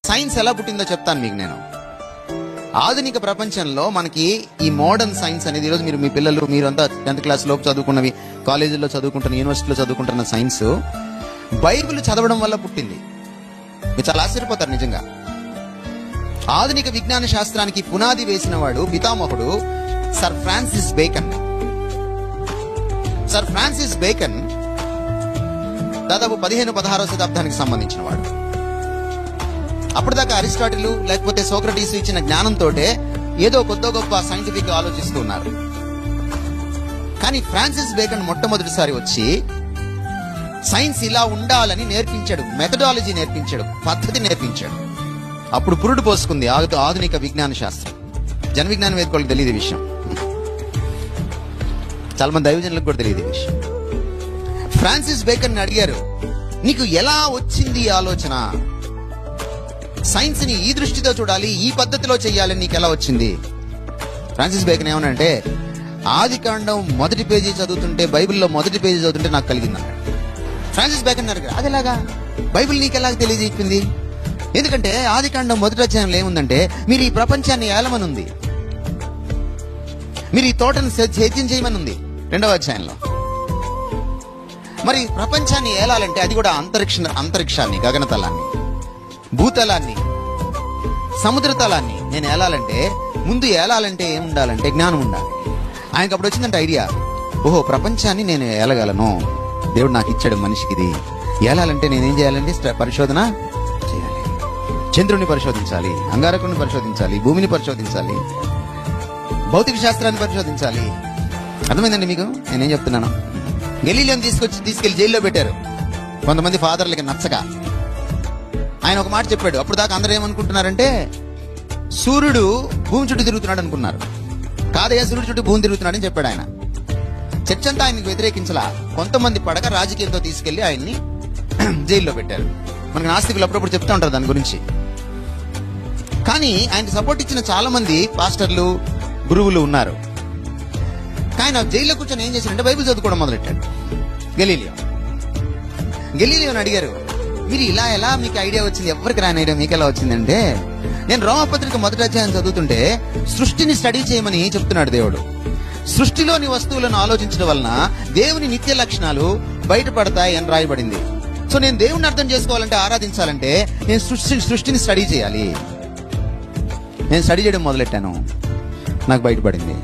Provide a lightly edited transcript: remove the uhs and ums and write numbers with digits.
Science ఎలా పుట్టిందో చెప్తాను మీకు నేను. ఆధునిక ప్రపంచంలో మనకి ఈ మోడర్న్ సైన్స్ అనేది, ఈరోజు మీ పిల్లలు మీరంతా 10th క్లాస్ లోపు చదువుకున్నవి, కాలేజీలో చదువుకుంటున్న, యూనివర్సిటీలో చదువుకుంటున్న సైన్స్ బైబిల్ చదవడం వల్ల పుట్టింది. మీరు చాలా ఆశ్చర్యపోతారు నిజంగా. ఆధునిక విజ్ఞాన శాస్త్రానికి పునాది వేసిన వాడు, పితామహుడు sir Francis bacon. Sir Francis bacon దాదాపు 15-16వ శతాబ్దానికి సంబంధించిన వాడు. అప్పటిదాకా అరిస్టాటిల్ లేకపోతే సోక్రటీస్ ఇచ్చిన జ్ఞానంతో ఏదో కొద్దో గొప్ప సైంటిఫిక్ ఆలోచిస్తూ ఉన్నారు. కానీ ఫ్రాన్సిస్ బేకన్ మొట్టమొదటిసారి వచ్చి సైన్స్ ఇలా ఉండాలని నేర్పించాడు, మెథడాలజీ నేర్పించాడు, పద్ధతి నేర్పించాడు. అప్పుడు పురుడు పోసుకుంది ఆధునిక విజ్ఞాన శాస్త్రం. జన విజ్ఞాన వేదికలకు తెలియదు ఈ విషయం, చాలా మంది దైవజనులకు కూడా తెలియదు ఈ విషయం. ఫ్రాన్సిస్ బేకన్ అడిగారు, నీకు ఎలా వచ్చింది ఈ ఆలోచన? సైన్స్ ని ఈ దృష్టితో చూడాలి, ఈ పద్ధతిలో చెయ్యాలని నీకు ఎలా వచ్చింది? ఫ్రాన్సిస్ బేకన్ ఏమనంటే, ఆదికాండం 1వ పేజీ చదువుతుంటే, బైబిల్లో 1వ పేజీ చదువుతుంటే నాకు కలిగిందన్నాడు. ఫ్రాన్సిస్ బేకన్ అడిగారు, అదేలాగా బైబిల్ నీకు ఎలాగ తెలియజేయింది? ఎందుకంటే ఆదికాండం 1వ అధ్యాయంలో ఏముందంటే, మీరు ఈ ప్రపంచాన్ని ఏలమని ఉంది, మీరు ఈ తోటను సేద్యం చేయమని ఉంది 2వ అధ్యాయంలో. మరి ప్రపంచాన్ని ఏలాలంటే అది కూడా అంతరిక్షాన్ని, గగనతలాన్ని, భూతలాన్ని, సముద్ర తలాన్ని నేను ఏలాలంటే, ముందు ఏలాలంటే ఏముండాలంటే జ్ఞానం ఉండాలి. ఆయనకు అప్పుడు వచ్చిందంటే ఐడియా, ఓహో ప్రపంచాన్ని నేను ఏలగలను, దేవుడు నాకు ఇచ్చాడు మనిషికి ఇది. ఏలాలంటే నేనేం చేయాలండి? పరిశోధన చేయాలి. చంద్రుని పరిశోధించాలి, అంగారకుని పరిశోధించాలి, భూమిని పరిశోధించాలి, భౌతిక శాస్త్రాన్ని పరిశోధించాలి. అర్థమైందండి మీకు నేనేం చెప్తున్నాను? గెలీలియోని తీసుకెళ్లి జైల్లో పెట్టారు కొంతమంది ఫాదర్లకి నచ్చక. ఆయన ఒక మాట చెప్పాడు. అప్పుడు దాకా అందరూ ఏమనుకుంటున్నారంటే, సూర్యుడు భూమి చుట్టూ తిరుగుతున్నాడు అనుకున్నారు. కాదయ్యా, సూర్యుడు చుట్టూ భూమి తిరుగుతున్నాడని చెప్పాడు ఆయన. చర్చ అంతా ఆయనకు వ్యతిరేకించలా. కొంతమంది పడక రాజకీయంతో తీసుకెళ్లి ఆయన్ని జైల్లో పెట్టారు. మనకి నాస్తికులు అప్పుడప్పుడు చెప్తూ ఉంటారు దాని గురించి. కానీ ఆయనకు సపోర్ట్ ఇచ్చిన చాలా మంది పాస్టర్లు, గురువులు ఉన్నారు. ఆయన జైల్లో కూర్చొని ఏం చేశాడంటే బైబిల్ చదువుకోవడం మొదలెట్టాడు. గెలీలియోని అడిగారు, మీరు ఇలా ఎలా మీకు ఐడియా వచ్చింది? ఎవరికి రాని ఐడియా మీకు ఎలా వచ్చిందంటే, నేను రోమపత్రిక 1వ అధ్యాయం చదువుతుంటే సృష్టిని స్టడీ చేయమని చెప్తున్నాడు దేవుడు. సృష్టిలోని వస్తువులను ఆలోచించడం వలన దేవుని నిత్య లక్షణాలు బయటపడతాయి అని రాయబడింది. సో నేను దేవుణ్ణి అర్థం చేసుకోవాలంటే, ఆరాధించాలంటే నేను సృష్టిని స్టడీ చేయాలి. నేను స్టడీ చేయడం మొదలెట్టాను, నాకు బయటపడింది.